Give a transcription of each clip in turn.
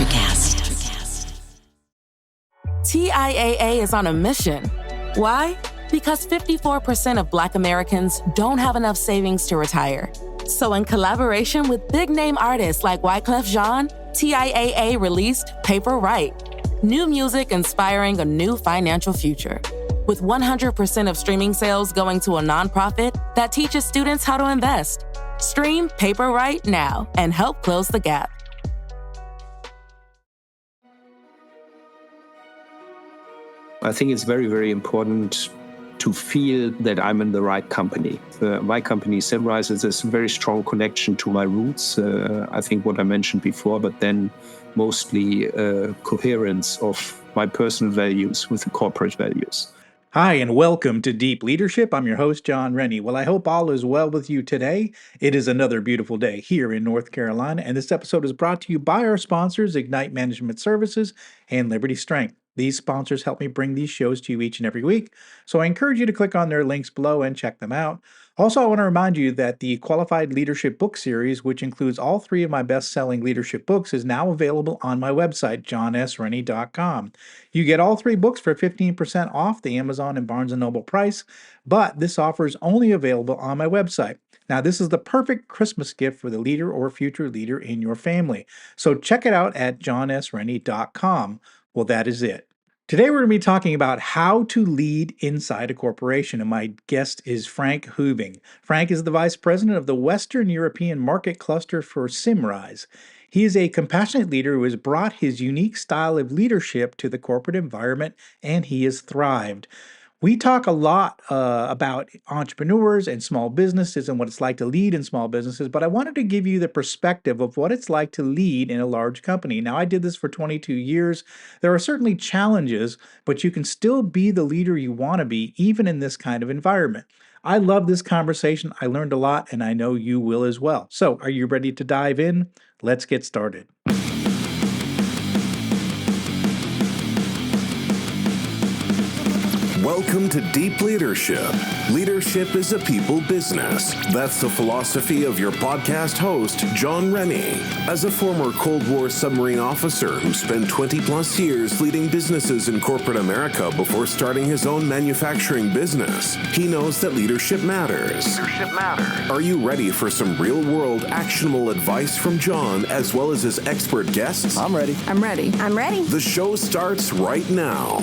NutriCast. TIAA is on a mission. Why? Because 54% of Black Americans don't have enough savings to retire. So in collaboration with big-name artists like Wyclef Jean, TIAA released Paper Right, new music inspiring a new financial future. With 100% of streaming sales going to a nonprofit that teaches students how to invest. Stream Paper Right now and help close the gap. I think it's very, very important to feel that I'm in the right company. My company, Symrise, has this very strong connection to my roots. I think what I mentioned before, but then mostly coherence of my personal values with the corporate values. Hi, and welcome to Deep Leadership. I'm your host, John Rennie. Well, I hope all is well with you today. It is another beautiful day here in North Carolina, and this episode is brought to you by our sponsors, Ignite Management Services and Liberty Strength. These sponsors help me bring these shows to you each and every week, so I encourage you to click on their links below and check them out. Also, I want to remind you that the Qualified Leadership Book Series, which includes all three of my best-selling leadership books, is now available on my website, johnsrennie.com. You get all three books for 15% off the Amazon and Barnes & Noble price, but this offer is only available on my website. Now, this is the perfect Christmas gift for the leader or future leader in your family. So check it out at johnsrennie.com. Well, that is it. Today, we're going to be talking about how to lead inside a corporation, and my guest is Frank Höving. Frank is the Vice President of the Western European Market Cluster for Symrise. He is a compassionate leader who has brought his unique style of leadership to the corporate environment, and he has thrived. We talk a lot about entrepreneurs and small businesses and what it's like to lead in small businesses, but I wanted to give you the perspective of what it's like to lead in a large company. Now, I did this for 22 years. There are certainly challenges, but you can still be the leader you want to be, even in this kind of environment. I love this conversation. I learned a lot, and I know you will as well. So, are you ready to dive in? Let's get started. Welcome to Deep Leadership. Leadership is a people business. That's the philosophy of your podcast host, John Rennie. As a former Cold War submarine officer who spent 20 plus years leading businesses in corporate America before starting his own manufacturing business, he knows that leadership matters. Are you ready for some real-world actionable advice from John as well as his expert guests? I'm ready. The show starts right now.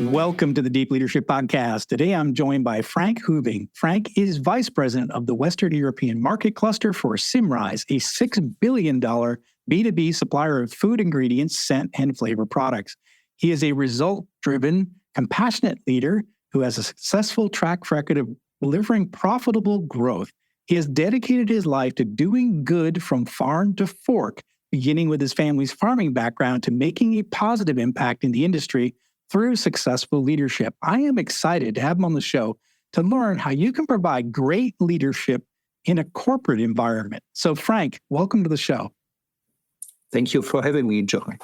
Welcome to the Deep Leadership Podcast. Today, I'm joined by Frank Höving. Frank is Vice President of the Western European Market Cluster for Symrise, a $6 billion B2B supplier of food ingredients, scent, and flavor products. He is a result-driven, compassionate leader who has a successful track record of delivering profitable growth. He has dedicated his life to doing good from farm to fork, beginning with his family's farming background to making a positive impact in the industry through successful leadership. I am excited to have him on the show to learn how you can provide great leadership in a corporate environment. So, Frank, welcome to the show. Thank you for having me, John.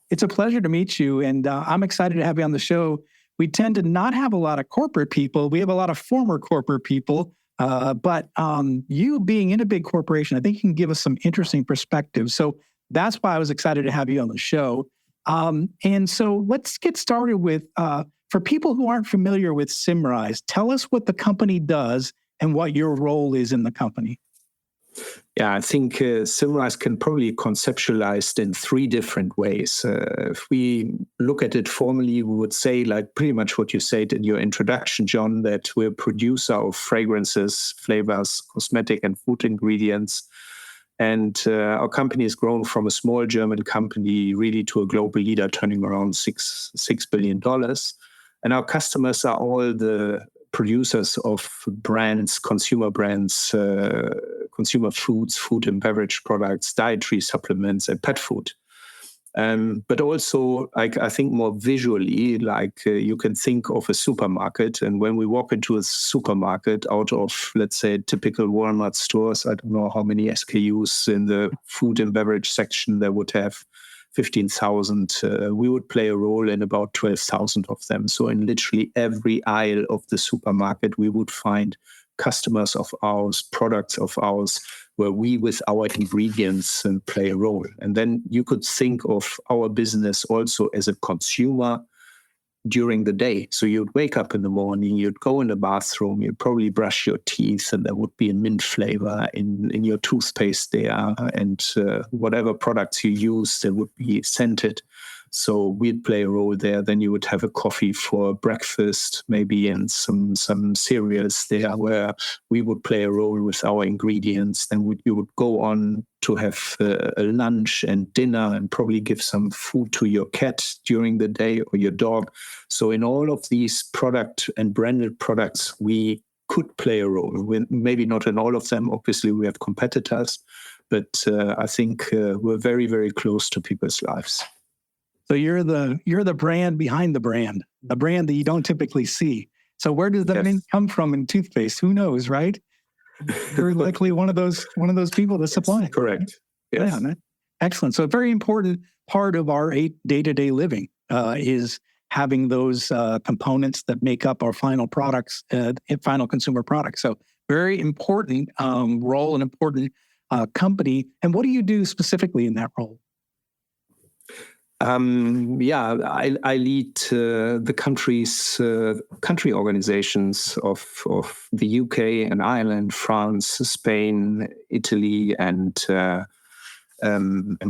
It's a pleasure to meet you, and I'm excited to have you on the show. We tend to not have a lot of corporate people. We have a lot of former corporate people, but you being in a big corporation, I think you can give us some interesting perspectives. So that's why I was excited to have you on the show. And so let's get started with, for people who aren't familiar with Symrise, tell us what the company does and what your role is in the company. Yeah, I think Symrise can probably be conceptualized in three different ways. If we look at it formally, we would say, like pretty much what you said in your introduction, John, that we produce our fragrances, flavors, cosmetic and food ingredients. And our company has grown from a small German company really to a global leader, turning around $6 billion. And our customers are all the producers of brands, consumer foods, food and beverage products, dietary supplements, and pet food. But also, I think more visually, you can think of a supermarket. And when we walk into a supermarket out of, let's say, typical Walmart stores, I don't know how many SKUs in the food and beverage section they would have, 15,000. We would play a role in about 12,000 of them. So in literally every aisle of the supermarket, we would find customers of ours, products of ours, where we with our ingredients play a role. And then you could think of our business also as a consumer during the day. So you'd wake up in the morning, you'd go in the bathroom, you'd probably brush your teeth, and there would be a mint flavor in your toothpaste there, and whatever products you use, they would be scented. So we'd play a role there. Then you would have a coffee for breakfast, maybe, and some cereals there, where we would play a role with our ingredients. Then you would go on to have a lunch and dinner, and probably give some food to your cat during the day, or your dog. So in all of these product and branded products, we could play a role. Maybe not in all of them. Obviously, we have competitors, but I think we're very, very close to people's lives. So you're the brand behind the brand that you don't typically see. So where does the mint come from in toothpaste? Who knows, right? You're likely one of those people that supply it. Correct. Yes. Yeah, excellent. So a very important part of our day-to-day living is having those components that make up our final products, final consumer products. So very important role, and important company. And what do you do specifically in that role? I lead the country organizations of the UK and Ireland, France, Spain, Italy, and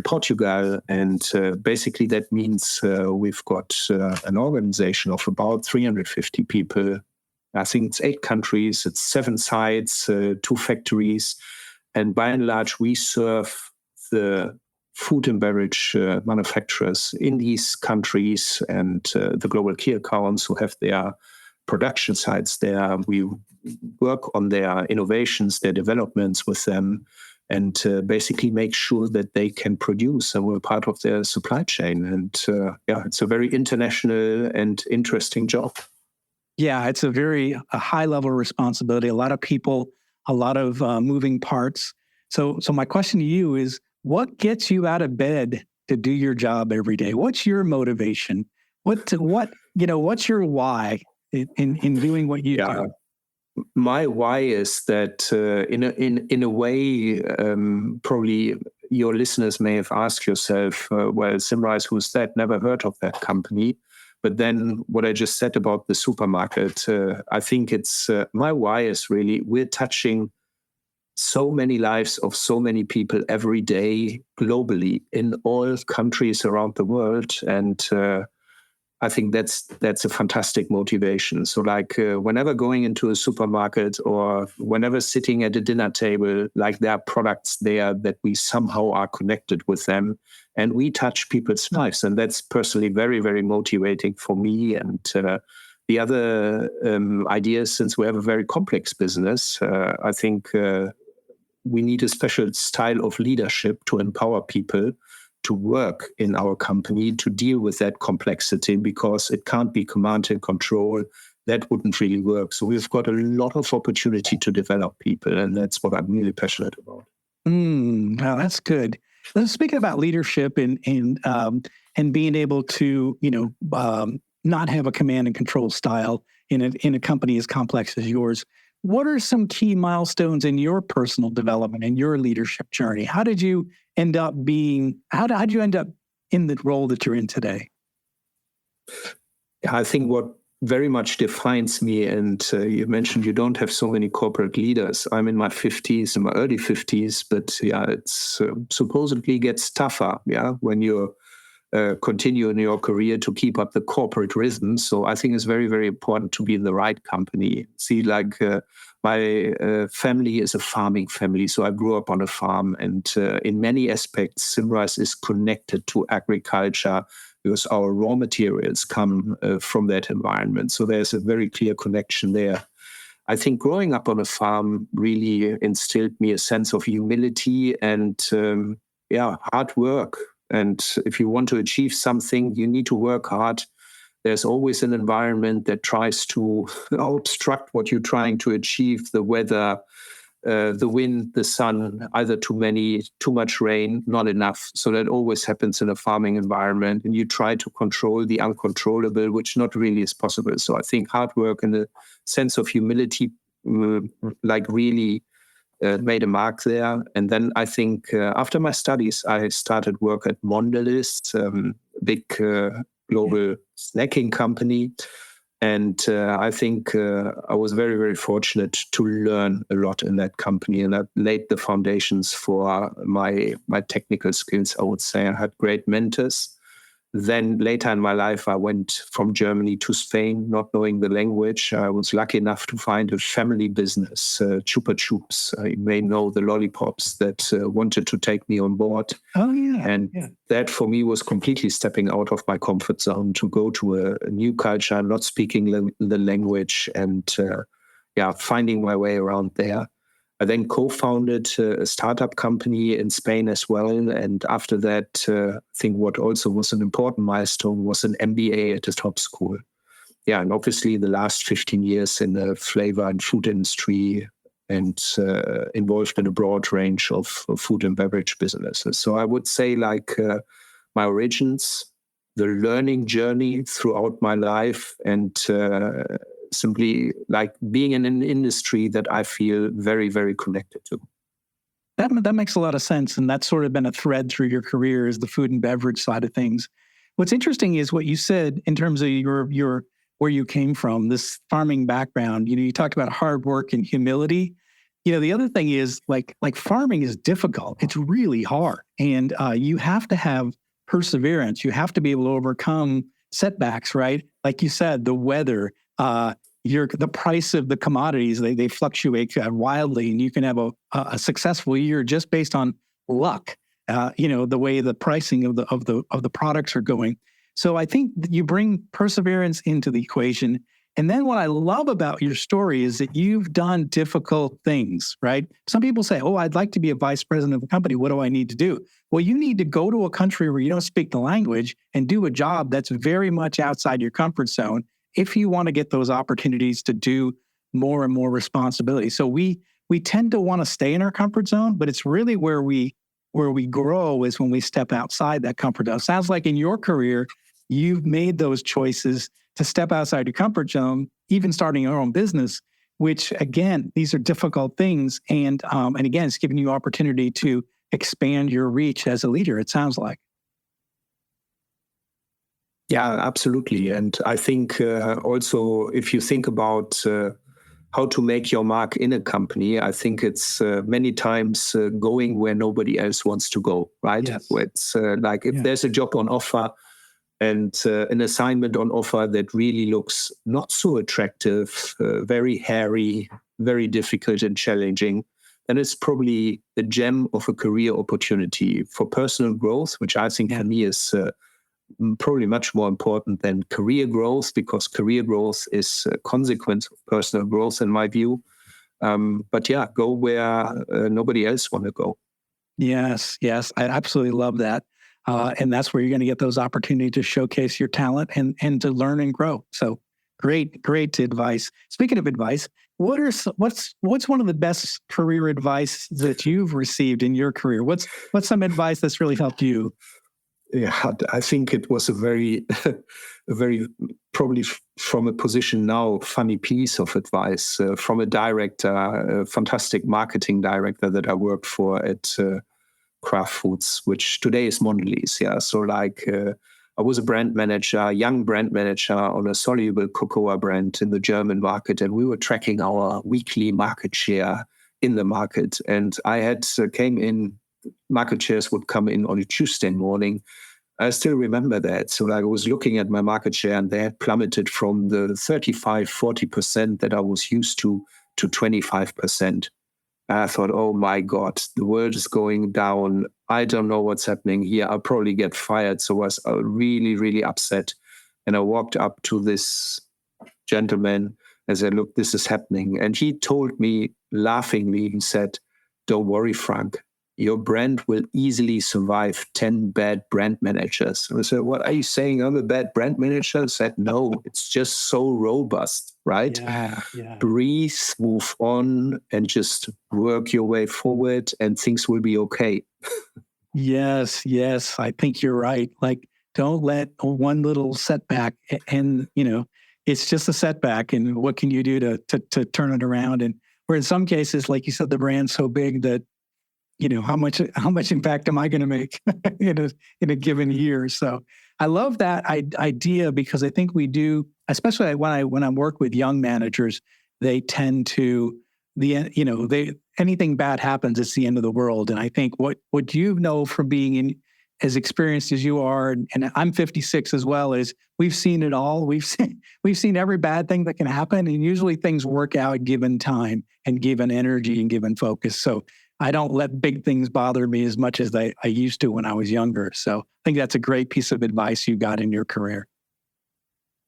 Portugal. And basically that means we've got an organization of about 350 people. I think it's 8 countries, it's 7 sites, 2 factories. And by and large, we serve the food and beverage manufacturers in these countries, and the global key accounts who have their production sites there. We work on their innovations, their developments with them, and basically make sure that they can produce, and we're part of their supply chain. And it's a very international and interesting job. Yeah, it's a high level of responsibility, a lot of people, a lot of moving parts. So my question to you is, what gets you out of bed to do your job every day? What's your motivation? What's your why in doing what you do? My why is that in a way, probably your listeners may have asked yourself, well, Symrise, who's that? Never heard of that company. But then what I just said about the supermarket, I think it's my why is really, we're touching so many lives of so many people every day globally in all countries around the world. And I think that's a fantastic motivation. So like whenever going into a supermarket or whenever sitting at a dinner table, like there are products there that we somehow are connected with them and we touch people's lives. And that's personally very, very motivating for me. And the other idea is, since we have a very complex business, I think we need a special style of leadership to empower people to work in our company, to deal with that complexity, because it can't be command and control. That wouldn't really work. So we've got a lot of opportunity to develop people, and that's what I'm really passionate about. Wow, that's good. Speaking about leadership and being able to, not have a command and control style in a company as complex as yours, what are some key milestones in your personal development and your leadership journey? How did you end up in the role that you're in today? I think what very much defines me, and you mentioned you don't have so many corporate leaders. I'm in my 50s, in my early 50s, but it's supposedly gets tougher, when you continue in your career to keep up the corporate rhythm. So I think it's very, very important to be in the right company. See, like my family is a farming family, so I grew up on a farm, and in many aspects, Symrise is connected to agriculture because our raw materials come from that environment. So there's a very clear connection there. I think growing up on a farm really instilled me a sense of humility and hard work. And if you want to achieve something, you need to work hard. There's always an environment that tries to obstruct what you're trying to achieve, the weather, the wind, the sun, either too much rain, not enough. So that always happens in a farming environment. And you try to control the uncontrollable, which not really is possible. So I think hard work and a sense of humility like really made a mark there. And then I think after my studies, I started work at Mondelez, big global snacking company. And I think I was very, very fortunate to learn a lot in that company, and that laid the foundations for my technical skills. I would say I had great mentors. Then later in my life, I went from Germany to Spain, not knowing the language. I was lucky enough to find a family business, Chupa Chups. You may know the lollipops that wanted to take me on board. Oh, yeah. And that for me was completely stepping out of my comfort zone to go to a new culture, not speaking the language, and finding my way around there. I then co-founded a startup company in Spain as well. And after that, I think what also was an important milestone was an MBA at a top school. Yeah, and obviously the last 15 years in the flavor and food industry, and involved in a broad range of food and beverage businesses. So I would say like my origins, the learning journey throughout my life, and simply like being in an industry that I feel very, very connected to. That makes a lot of sense. And that's sort of been a thread through your career, is the food and beverage side of things. What's interesting is what you said in terms of your where you came from, this farming background. You talked about hard work and humility. The other thing is like farming is difficult. It's really hard. And you have to have perseverance. You have to be able to overcome setbacks, right? Like you said, the weather, the price of the commodities, they fluctuate wildly, and you can have a successful year just based on luck. The way the pricing of the products are going. So I think that you bring perseverance into the equation. And then what I love about your story is that you've done difficult things, right? Some people say, "Oh, I'd like to be a vice president of a company. What do I need to do?" Well, you need to go to a country where you don't speak the language and do a job that's very much outside your comfort zone if you want to get those opportunities to do more and more responsibility. So we tend to want to stay in our comfort zone, but it's really where we grow is when we step outside that comfort zone. Sounds like in your career, you've made those choices to step outside your comfort zone, even starting your own business, which again, these are difficult things. And again, it's giving you opportunity to expand your reach as a leader, it sounds like. Yeah, absolutely. And I think also if you think about how to make your mark in a company, I think it's many times going where nobody else wants to go, right? Yes. It's like if there's a job on offer and an assignment on offer that really looks not so attractive, very hairy, very difficult and challenging, then it's probably the gem of a career opportunity for personal growth, which I think for me is probably much more important than career growth, because career growth is a consequence of personal growth in my view. But yeah, go where nobody else want to go. Yes, I absolutely love that. And that's where you're going to get those opportunities to showcase your talent and to learn and grow. So great advice. Speaking of advice, what's one of the best career advice that you've received in your career? What's some advice that's really helped you? Yeah, I think it was a very probably from a position now, funny piece of advice from a director, a fantastic marketing director that I worked for at Kraft Foods, which today is Mondelez. Yeah, so I was a brand manager, young brand manager on a soluble cocoa brand in the German market, and we were tracking our weekly market share in the market. And I had came in. Market shares would come in on a Tuesday morning. I still remember that. So I was looking at my market share, and they had plummeted from the 35-40% that I was used to 25%. And I thought, oh my God, the world is going down. I don't know what's happening here. I'll probably get fired. So I was really, really upset. And I walked up to this gentleman and said, look, this is happening. And he told me laughingly, he said, don't worry, Frank. Your brand will easily survive 10 bad brand managers. And I said, what are you saying? I'm a bad brand manager? I said, no, it's just so robust, right? Yeah. Breathe, move on, and just work your way forward, and things will be okay. Yes. I think you're right. Like, don't let one little setback and it's just a setback, and what can you do to turn it around? And where in some cases, like you said, the brand's so big that, how much impact am I going to make in a given year? So I love that idea, because I think we do, especially when I work with young managers, they tend to anything bad happens, it's the end of the world. And I think what you know from being as experienced as you are, and I'm 56 as well, is we've seen it all. We've seen every bad thing that can happen, and usually things work out given time and given energy and given focus. So I don't let big things bother me as much as I used to when I was younger. So I think that's a great piece of advice you got in your career.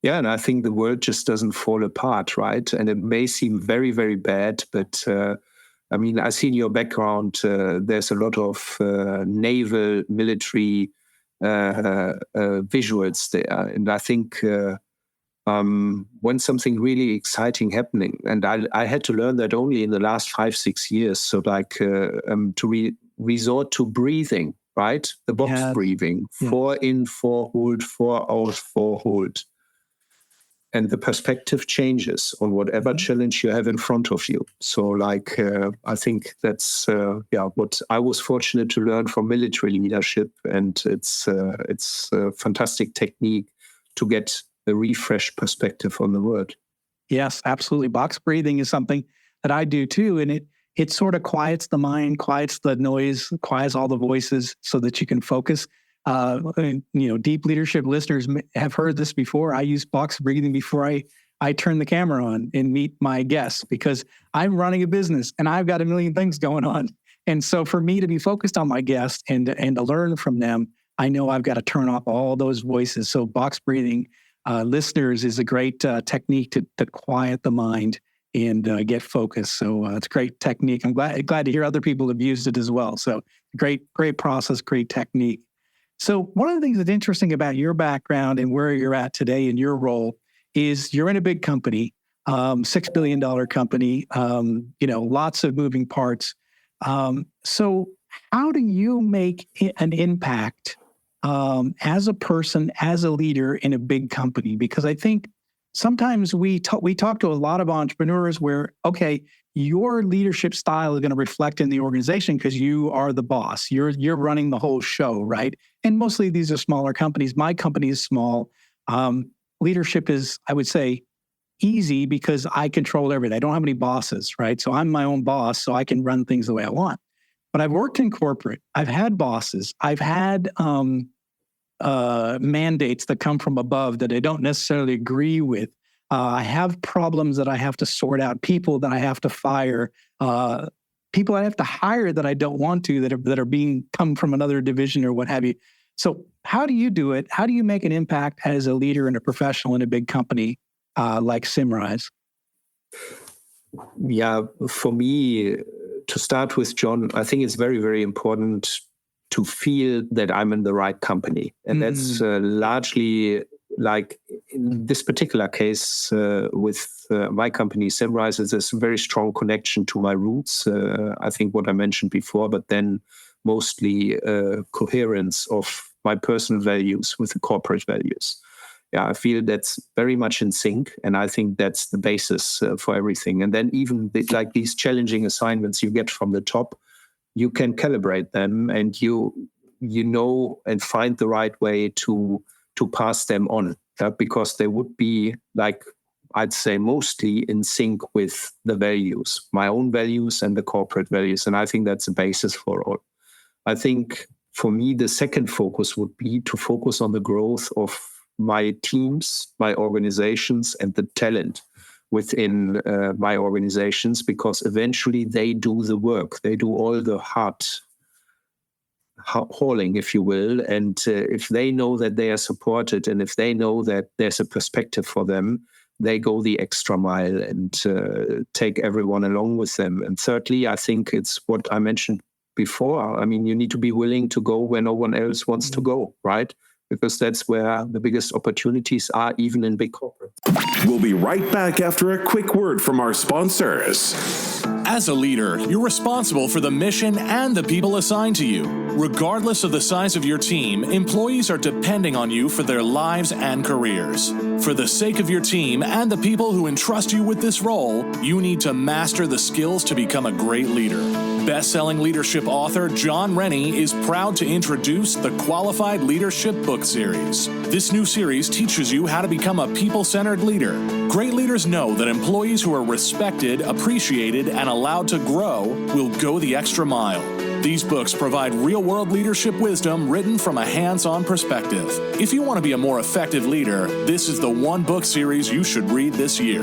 Yeah, and I think the world just doesn't fall apart, right? And it may seem very, very bad, but I see in your background, there's a lot of naval, military visuals there. And I think when something really exciting happening, and I had to learn that only in the last 5-6 years. So to resort to breathing, right? The box breathing, 4 in, 4 hold, 4 out, 4 hold. And the perspective changes on whatever challenge you have in front of you. So I think that's what I was fortunate to learn from military leadership. And it's a fantastic technique to get a refreshed perspective on the world. Yes, absolutely. Box breathing is something that I do too. And it sort of quiets the mind, quiets the noise, quiets all the voices so that you can focus. Deep leadership listeners have heard this before. I use box breathing before I turn the camera on and meet my guests, because I'm running a business and I've got a million things going on. And so for me to be focused on my guests and to learn from them, I know I've got to turn off all those voices. So box breathing, listeners, is a great technique to quiet the mind and get focused. So it's a great technique. I'm glad to hear other people have used it as well. So great process, great technique. So one of the things that's interesting about your background and where you're at today in your role is you're in a big company, $6 billion company, lots of moving parts. So how do you make an impact as a person, as a leader in a big company? Because I think sometimes we talk to a lot of entrepreneurs where, okay, your leadership style is going to reflect in the organization because you are the boss. You're running the whole show, right? And mostly these are smaller companies. My company is small. Leadership is, I would say, easy because I control everything. I don't have any bosses, right? So I'm my own boss, so I can run things the way I want. But I've worked in corporate. I've had bosses. I've had mandates that come from above that I don't necessarily agree with. I have problems that I have to sort out, people that I have to fire, people I have to hire that I don't want to, that are being come from another division or what have you. So how do you do it? How do you make an impact as a leader and a professional in a big company like Symrise? Yeah, for me, to start with, John, I think it's very, very important to feel that I'm in the right company. And that's largely, like in this particular case with my company, Symrise, is a very strong connection to my roots. I think what I mentioned before, but then mostly coherence of my personal values with the corporate values. Yeah, I feel that's very much in sync, and I think that's the basis for everything. And then even like these challenging assignments you get from the top, you can calibrate them, and you know and find the right way to pass them on, because they would be, like, I'd say, mostly in sync with the values, my own values and the corporate values. And I think that's a basis for all. I think for me, the second focus would be to focus on the growth of my teams, my organizations, and the talent within my organizations, because eventually they do the work. They do all the hard hauling, if you will. And if they know that they are supported, and if they know that there's a perspective for them, they go the extra mile and take everyone along with them. And thirdly, I think it's what I mentioned before. I mean, you need to be willing to go where no one else wants to go, right? Because that's where the biggest opportunities are, even in big corporate. We'll be right back after a quick word from our sponsors. As a leader, you're responsible for the mission and the people assigned to you. Regardless of the size of your team, employees are depending on you for their lives and careers. For the sake of your team and the people who entrust you with this role, you need to master the skills to become a great leader. Best-selling leadership author John Rennie is proud to introduce the Qualified Leadership book series. This new series teaches you how to become a people-centered leader. Great leaders know that employees who are respected, appreciated, and allowed to grow will go the extra mile. These books provide real-world leadership wisdom written from a hands-on perspective. If you want to be a more effective leader, this is the one book series you should read this year.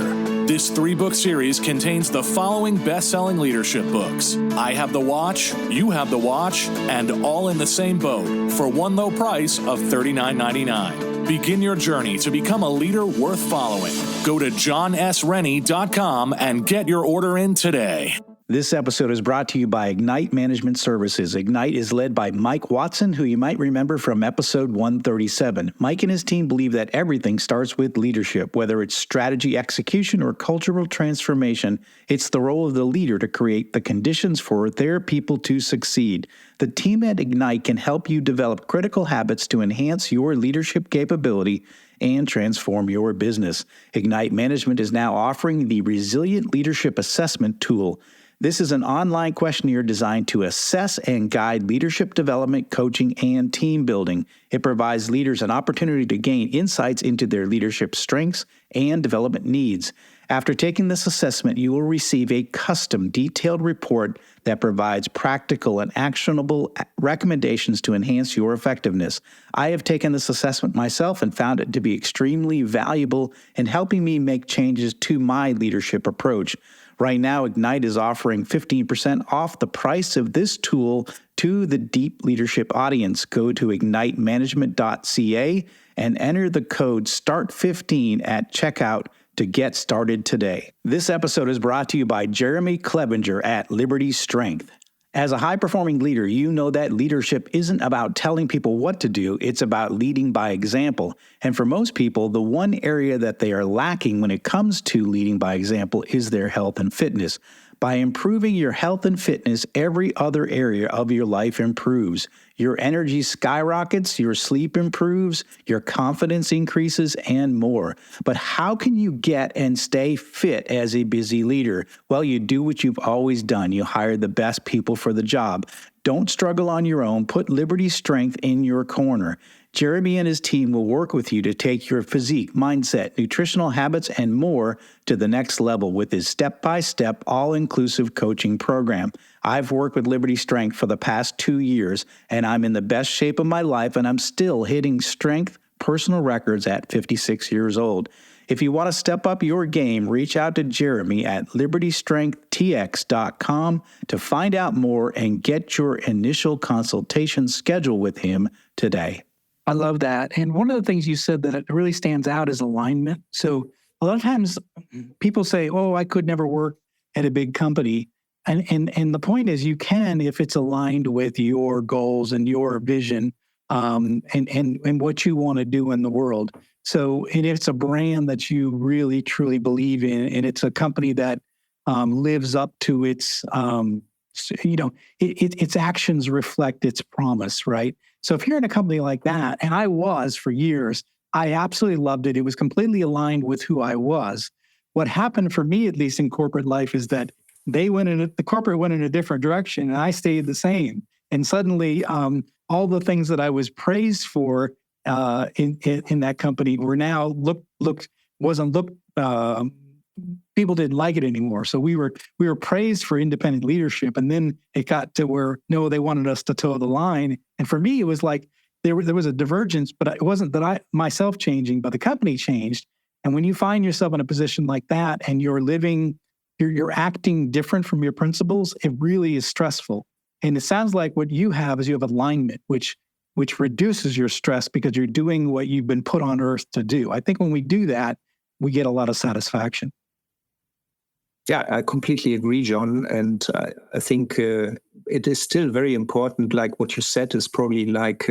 This 3-book series contains the following best-selling leadership books: I Have the Watch, You Have the Watch, and All in the Same Boat for one low price of $39.99. Begin your journey to become a leader worth following. Go to johnsrennie.com and get your order in today. This episode is brought to you by Ignite Management Services. Ignite is led by Mike Watson, who you might remember from episode 137. Mike and his team believe that everything starts with leadership. Whether it's strategy execution or cultural transformation, it's the role of the leader to create the conditions for their people to succeed. The team at Ignite can help you develop critical habits to enhance your leadership capability and transform your business. Ignite Management is now offering the Resilient Leadership Assessment Tool. This is an online questionnaire designed to assess and guide leadership development, coaching, and team building. It provides leaders an opportunity to gain insights into their leadership strengths and development needs. After taking this assessment, you will receive a custom, detailed report that provides practical and actionable recommendations to enhance your effectiveness. I have taken this assessment myself and found it to be extremely valuable in helping me make changes to my leadership approach. Right now, Ignite is offering 15% off the price of this tool to the deep leadership audience. Go to ignitemanagement.ca and enter the code START15 at checkout to get started today. This episode is brought to you by Jeremy Klebinger at Liberty Strength. As a high-performing leader, you know that leadership isn't about telling people what to do, it's about leading by example. And for most people, the one area that they are lacking when it comes to leading by example is their health and fitness. By improving your health and fitness, every other area of your life improves. Your energy skyrockets, your sleep improves, your confidence increases, and more. But how can you get and stay fit as a busy leader? Well, you do what you've always done. You hire the best people for the job. Don't struggle on your own. Put Liberty Strength in your corner. Jeremy and his team will work with you to take your physique, mindset, nutritional habits, and more to the next level with his step-by-step, all-inclusive coaching program. I've worked with Liberty Strength for the past 2 years, and I'm in the best shape of my life, and I'm still hitting strength personal records at 56 years old. If you want to step up your game, reach out to Jeremy at libertystrengthtx.com to find out more and get your initial consultation scheduled with him today. I love that. And one of the things you said that it really stands out is alignment. So a lot of times people say, oh, I could never work at a big company. And the point is you can if it's aligned with your goals and your vision and what you want to do in the world. So and it's a brand that you really, truly believe in, and it's a company that lives up to its, its actions reflect its promise, right? So if you're in a company like that, and I was for years, I absolutely loved it. It was completely aligned with who I was. What happened for me, at least in corporate life, is that the corporate went in a different direction, and I stayed the same. And suddenly, all the things that I was praised for in that company were now people didn't like it anymore. So we were praised for independent leadership, and then it got to where no, they wanted us to toe the line. And for me, it was like there was a divergence, but it wasn't that I myself changing, but the company changed. And when you find yourself in a position like that, and you're acting different from your principles, it really is stressful. And it sounds like what you have is you have alignment, which reduces your stress because you're doing what you've been put on earth to do. I think when we do that, we get a lot of satisfaction. Yeah, I completely agree, John. And I think it is still very important, like what you said is probably like,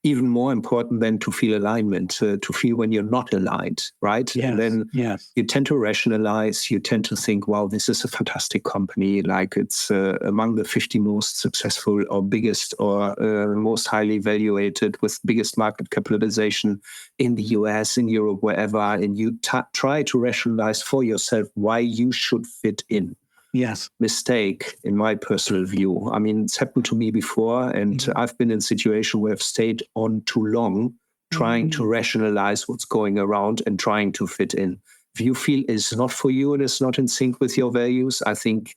even more important than to feel alignment, to feel when you're not aligned, right? Yes, And then yes. you tend to rationalize, you tend to think, wow, this is a fantastic company, like it's among the 50 most successful or biggest or most highly valuated with biggest market capitalization in the US, in Europe, wherever, and you try to rationalize for yourself why you should fit in. Yes. Mistake, in my personal view. I mean, it's happened to me before, and I've been in a situation where I've stayed on too long, trying to rationalize what's going around and trying to fit in. If you feel it's not for you and it's not in sync with your values, I think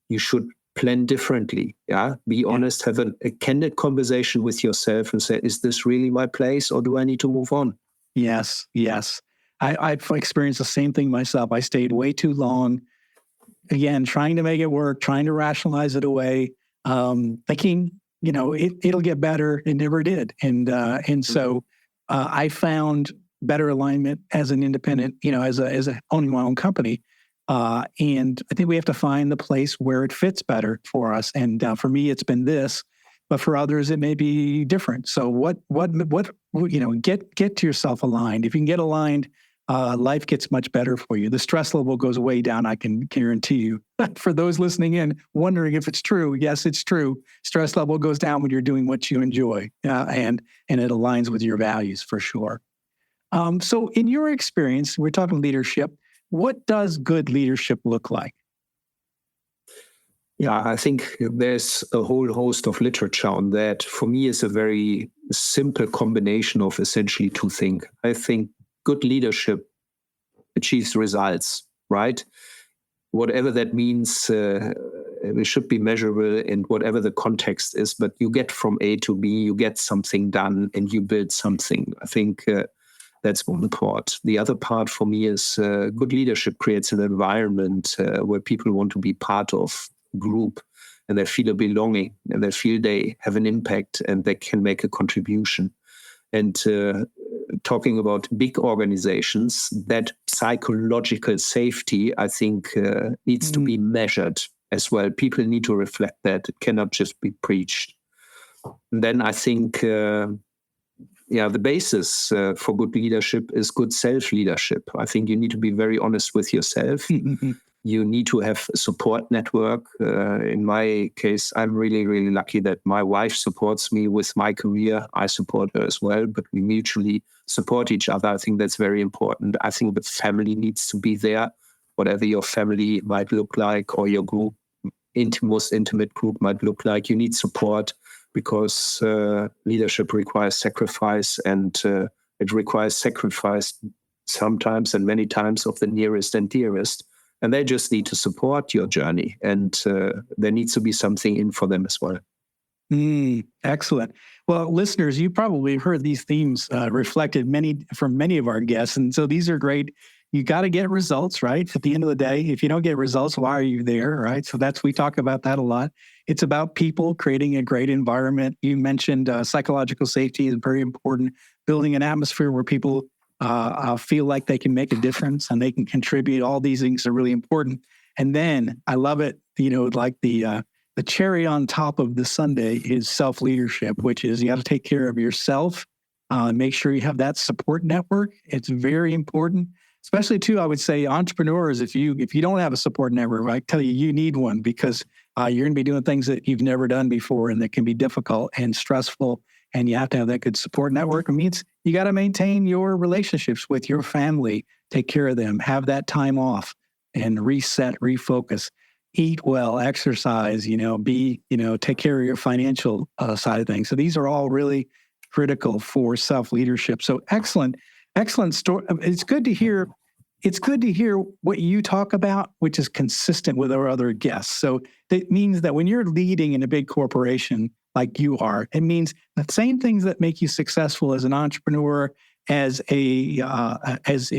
you should plan differently. Yeah, be honest, have a candid conversation with yourself and say, is this really my place, or do I need to move on? Yes, yes. I've experienced the same thing myself. I stayed way too long. Again, trying to make it work, trying to rationalize it away, thinking, it'll get better. It never did. And so I found better alignment as an independent, as owning my own company. And I think we have to find the place where it fits better for us. And for me, it's been this, but for others, it may be different. So get to yourself aligned. If you can get aligned, life gets much better for you. The stress level goes way down, I can guarantee you. For those listening in, wondering if it's true, yes, it's true. Stress level goes down when you're doing what you enjoy, and it aligns with your values for sure. So in your experience, we're talking leadership. What does good leadership look like? Yeah, I think there's a whole host of literature on that. For me, it's a very simple combination of essentially two things. I think good leadership achieves results, right? Whatever that means, it should be measurable in whatever the context is, but you get from A to B, you get something done and you build something. I think that's one part. The other part for me is good leadership creates an environment where people want to be part of a group and they feel a belonging and they feel they have an impact and they can make a contribution. And talking about big organizations, that psychological safety, I think, needs to be measured as well. People need to reflect that. It cannot just be preached. And then I think, the basis for good leadership is good self-leadership. I think you need to be very honest with yourself. You need to have a support network. In my case, I'm really, really lucky that my wife supports me with my career. I support her as well, but we mutually support each other. I think that's very important. I think the family needs to be there, whatever your family might look like or your group, most intimate group might look like. You need support because leadership requires sacrifice, and it requires sacrifice sometimes and many times of the nearest and dearest. And they just need to support your journey. And there needs to be something in for them as well. Excellent. Well, listeners, you probably heard these themes reflected from many of our guests. And so these are great. You got to get results, right? At the end of the day, if you don't get results, why are you there, right? So we talk about that a lot. It's about people creating a great environment. You mentioned psychological safety is very important. Building an atmosphere where people feel like they can make a difference and they can contribute. All these things are really important. And then I love it, like the cherry on top of the sundae is self-leadership, which is you got to take care of yourself, make sure you have that support network. It's very important, especially too, I would say entrepreneurs, if you don't have a support network, I tell you need one because you're going to be doing things that you've never done before and that can be difficult and stressful. And you have to have that good support network. It means you got to maintain your relationships with your family, take care of them, have that time off and reset, refocus, eat well, exercise, take care of your financial side of things. So these are all really critical for self-leadership. So excellent story. It's good to hear what you talk about, which is consistent with our other guests. So that means that when you're leading in a big corporation like you are, it means the same things that make you successful as an entrepreneur, as if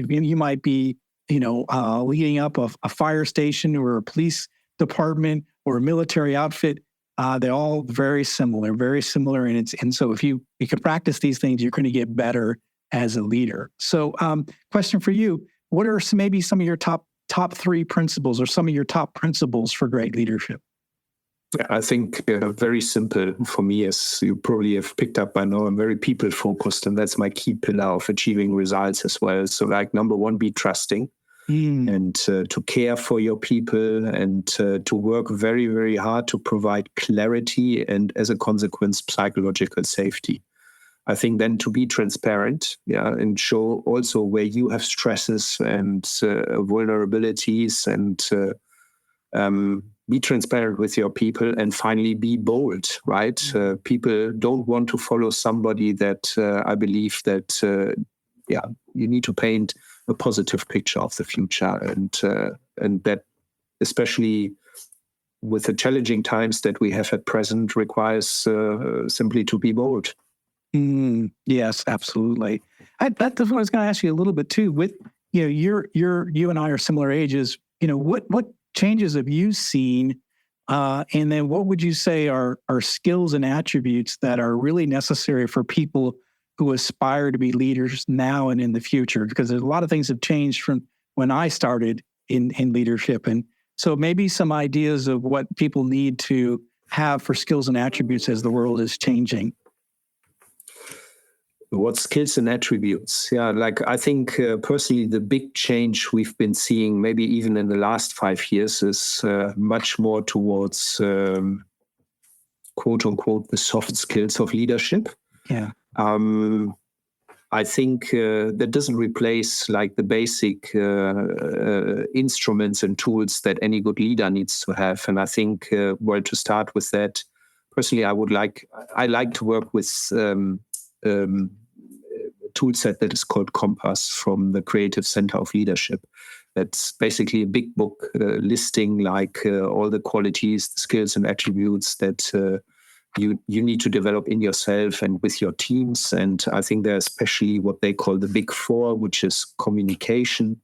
you might be, leading up a fire station or a police department or a military outfit. They're all very similar. And so if you can practice these things, you're going to get better as a leader. So question for you, what are maybe some of your top three principles or some of your top principles for great leadership? I think very simple for me, as you probably have picked up by now, I'm very people focused, and that's my key pillar of achieving results as well. So like number one, be trusting and to care for your people and to work very, very hard to provide clarity and as a consequence, psychological safety. I think then to be transparent, and show also where you have stresses and vulnerabilities and be transparent with your people, and finally be bold, right? People don't want to follow somebody that I believe that, you need to paint a positive picture of the future. And that, especially with the challenging times that we have at present, requires simply to be bold. Yes, absolutely. That's what I was going to ask you a little bit too. With you and I are similar ages. What changes have you seen, and then what would you say are skills and attributes that are really necessary for people who aspire to be leaders now and in the future? Because there's a lot of things have changed from when I started in leadership, and so maybe some ideas of what people need to have for skills and attributes as the world is changing. What skills and attributes? I think personally, the big change we've been seeing, maybe even in the last 5 years, is much more towards, quote unquote, the soft skills of leadership. Yeah. I think that doesn't replace like the basic instruments and tools that any good leader needs to have. And I think, to start with that, personally, I like to work with tool set that is called Compass from the Creative Center of Leadership. That's basically a big book listing like all the qualities, the skills and attributes that you need to develop in yourself and with your teams. And I think there's especially what they call the big four, which is communication,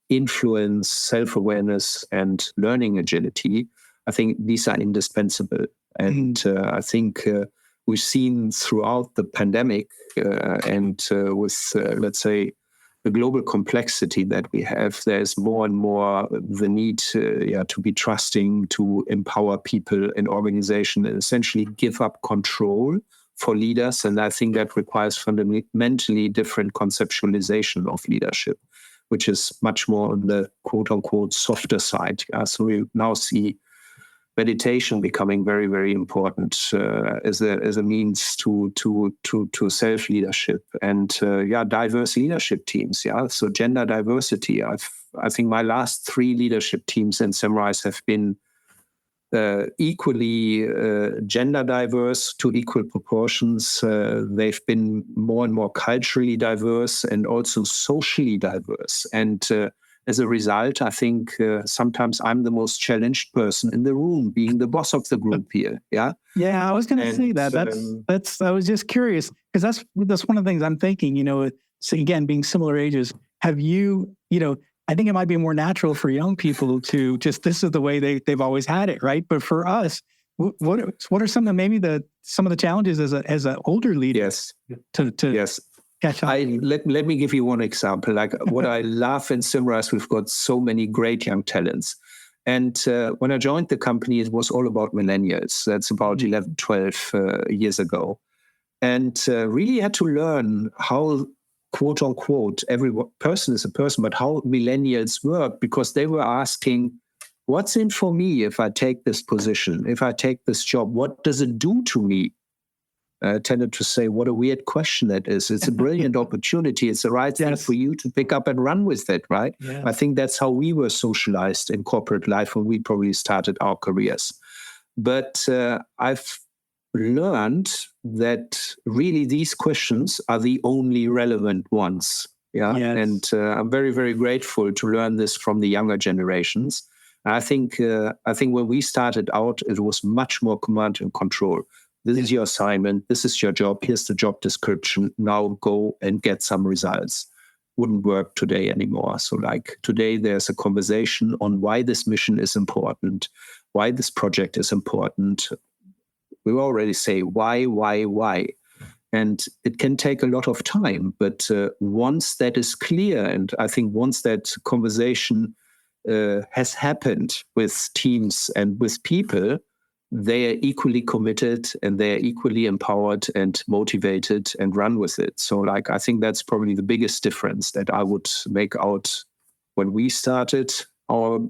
influence, self-awareness, and learning agility. I think these are indispensable. And I think we've seen throughout the pandemic and with, let's say, the global complexity that we have, there's more and more the need to be trusting, to empower people in organization and essentially give up control for leaders. And I think that requires fundamentally different conceptualization of leadership, which is much more on the quote unquote softer side. So we now see meditation becoming very, very important as a means to self leadership and diverse leadership teams. So gender diversity. I think my last 3 leadership teams in Symrise have been equally gender diverse to equal proportions. They've been more and more culturally diverse and also socially diverse. And as a result, I think sometimes I'm the most challenged person in the room, being the boss of the group here. Yeah, I was going to say that. That's. I was just curious because that's one of the things I'm thinking. So again, being similar ages, have you? I think it might be more natural for young people to just this is the way they've always had it, right? But for us, what are some of the challenges as an older leader? Yes. Yes. Let me give you one example. Like what I love in Symrise, we've got so many great young talents. And when I joined the company, it was all about millennials. That's about 11, 12 years ago. And really had to learn how, quote unquote, every person is a person, but how millennials work, because they were asking, what's in for me if I take this position, if I take this job? What does it do to me? I tended to say, what a weird question that is. It's a brilliant opportunity. It's the right thing for you to pick up and run with it, right? Yeah. I think that's how we were socialized in corporate life when we probably started our careers. But I've learned that really these questions are the only relevant ones. Yeah. Yes. And I'm very, very grateful to learn this from the younger generations. I think when we started out, it was much more command and control. This is your assignment. This is your job. Here's the job description. Now go and get some results. Wouldn't work today anymore. So like today, there's a conversation on why this mission is important, why this project is important. We already say why. And it can take a lot of time. But once that is clear, and I think once that conversation has happened with teams and with people, they are equally committed and they are equally empowered and motivated and run with it. So like, I think that's probably the biggest difference that I would make out when we started our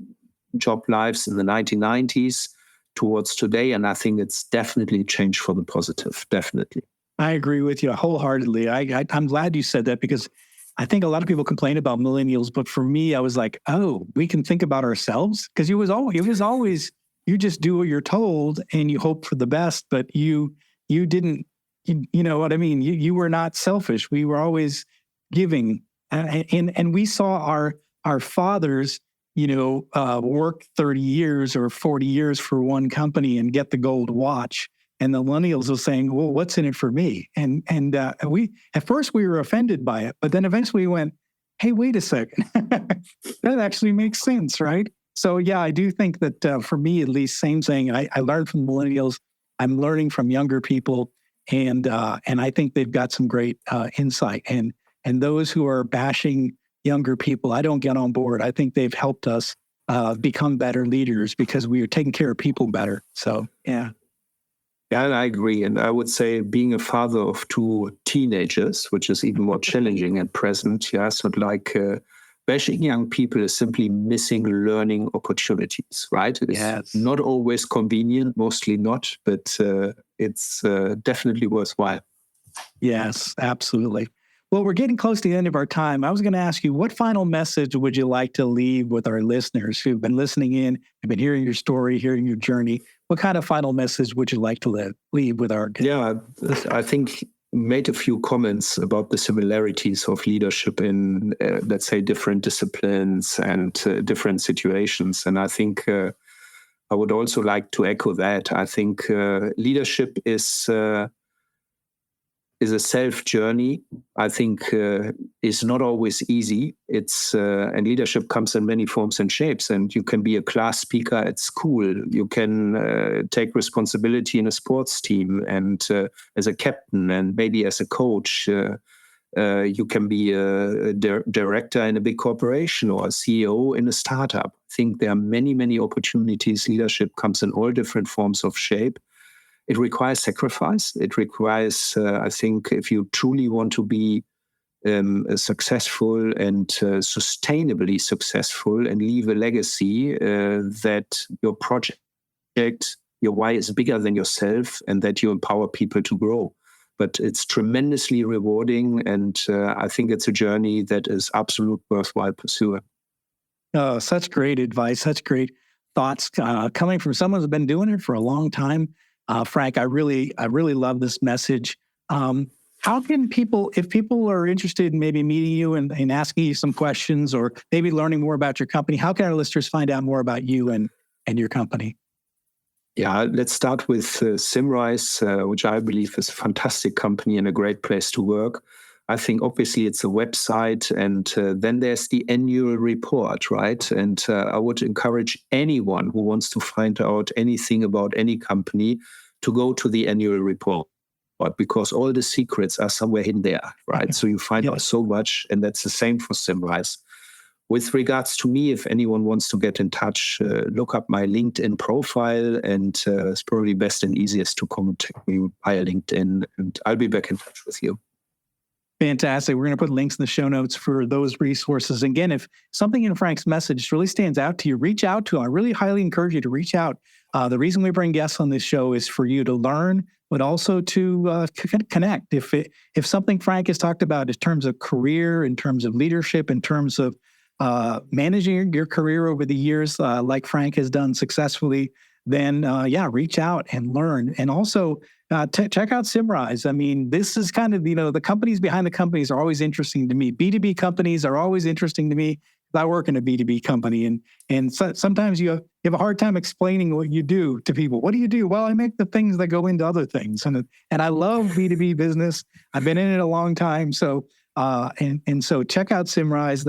job lives in the 1990s towards today. And I think it's definitely changed for the positive, definitely. I agree with you wholeheartedly. I'm glad you said that, because I think a lot of people complain about millennials, but for me, I was like, oh, we can think about ourselves, because it was always you just do what you're told and you hope for the best, but you didn't, you know what I mean? You were not selfish. We were always giving, and we saw our fathers, work 30 years or 40 years for one company and get the gold watch. And the millennials are saying, well, what's in it for me? And we, at first we were offended by it, but then eventually we went, hey, wait a second. That actually makes sense, right? So yeah, I do think that for me, at least, same thing. I learned from millennials. I'm learning from younger people. And I think they've got some great insight. And those who are bashing younger people, I don't get on board. I think they've helped us become better leaders because we are taking care of people better. So yeah. Yeah, and I agree. And I would say being a father of two teenagers, which is even more challenging at present, it's not like bashing young people is simply missing learning opportunities, right? It's not always convenient, mostly not, but it's definitely worthwhile. Yes, absolutely. Well, we're getting close to the end of our time. I was going to ask you, what final message would you like to leave with our listeners who've been listening in, have been hearing your story, hearing your journey? What kind of final message would you like to leave with our guests? Yeah, I think made a few comments about the similarities of leadership in, let's say, different disciplines and different situations. And I think I would also like to echo that. I think leadership is a self journey. I think is not always easy. It's and leadership comes in many forms and shapes. And you can be a class speaker at school. You can take responsibility in a sports team and as a captain and maybe as a coach. You can be a director in a big corporation or a CEO in a startup. I think there are many, many opportunities. Leadership comes in all different forms of shape. It requires sacrifice. It requires, I think, if you truly want to be successful and sustainably successful and leave a legacy, that your project, your why is bigger than yourself and that you empower people to grow. But it's tremendously rewarding. And I think it's a journey that is absolutely worthwhile pursuing. Oh, such great advice, such great thoughts coming from someone who's been doing it for a long time. Frank, I really love this message. How can people, if people are interested in maybe meeting you and asking you some questions or maybe learning more about your company, how can our listeners find out more about you and your company? Yeah, let's start with Symrise, which I believe is a fantastic company and a great place to work. I think obviously it's a website, and then there's the annual report, right? And I would encourage anyone who wants to find out anything about any company to go to the annual report, because all the secrets are somewhere hidden there, right? So you find out so much, and that's the same for Symrise. With regards to me, if anyone wants to get in touch, look up my LinkedIn profile, and it's probably best and easiest to contact me via LinkedIn, and I'll be back in touch with you. Fantastic. We're going to put links in the show notes for those resources. Again, if something in Frank's message really stands out to you, reach out to him. I really highly encourage you to reach out. The reason we bring guests on this show is for you to learn, but also to connect. If something Frank has talked about in terms of career, in terms of leadership, in terms of managing your career over the years, like Frank has done successfully, then reach out and learn. And also check out Symrise. I mean, this is kind of, the companies behind the companies are always interesting to me. B2B companies are always interesting to me. I work in a B2B company, and so, sometimes you have a hard time explaining what you do to people. What do you do? Well, I make the things that go into other things. And I love B2B business. I've been in it a long time. So, so check out Symrise.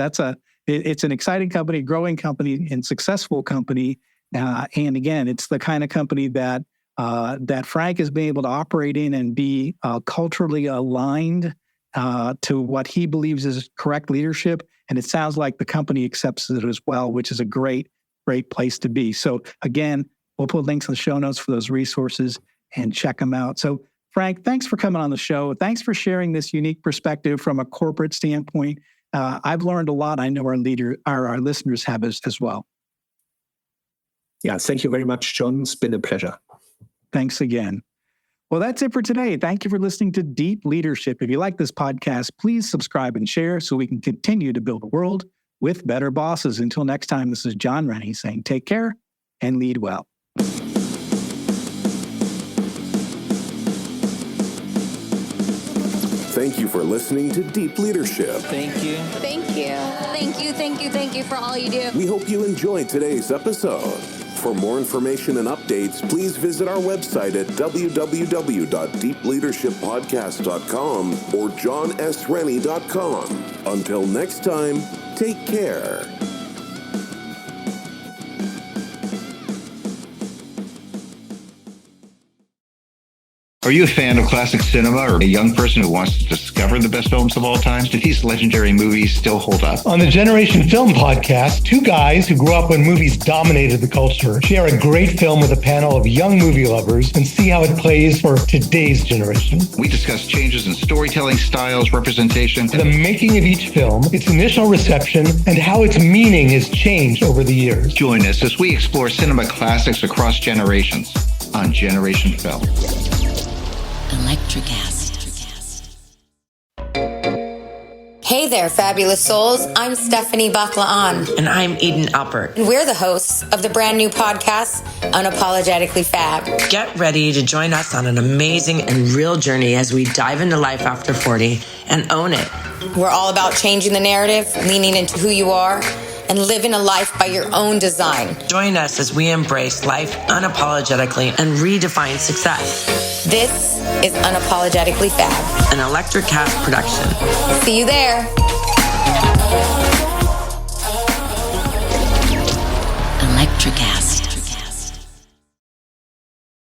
It's an exciting company, growing company, and successful company. And again, it's the kind of company that Frank has been able to operate in and be culturally aligned to what he believes is correct leadership. And it sounds like the company accepts it as well, which is a great place to be. So again, We'll put links in the show notes for those resources and check them out. So, Frank, thanks for coming on the show. Thanks for sharing this unique perspective from a corporate standpoint. I've learned a lot. I know our listeners have as well. Yeah, thank you very much, John. It's been a pleasure. Thanks again. Well, that's it for today. Thank you for listening to Deep Leadership. If you like this podcast, please subscribe and share so we can continue to build a world with better bosses. Until next time, this is John Rennie saying take care and lead well. Thank you for listening to Deep Leadership. Thank you. Thank you. Thank you, thank you, thank you for all you do. We hope you enjoyed today's episode. For more information and updates, please visit our website at www.deepleadershippodcast.com or johnsrennie.com. Until next time, take care. Are you a fan of classic cinema or a young person who wants to discover the best films of all time? Do these legendary movies still hold up? On the Generation Film podcast, two guys who grew up when movies dominated the culture share a great film with a panel of young movie lovers and see how it plays for today's generation. We discuss changes in storytelling styles, representation, The making of each film, its initial reception, and how its meaning has changed over the years. Join us as we explore cinema classics across generations on Generation Film. Electricast. Hey there, fabulous souls. I'm Stephanie Baklaan. And I'm Eden Alpert. And we're the hosts of the brand new podcast, Unapologetically Fab. Get ready to join us on an amazing and real journey as we dive into life after 40 and own it. We're all about changing the narrative, leaning into who you are, and living a life by your own design. Join us as we embrace life unapologetically and redefine success. This is Unapologetically Fab, An Electricast production. See you there. Electricast.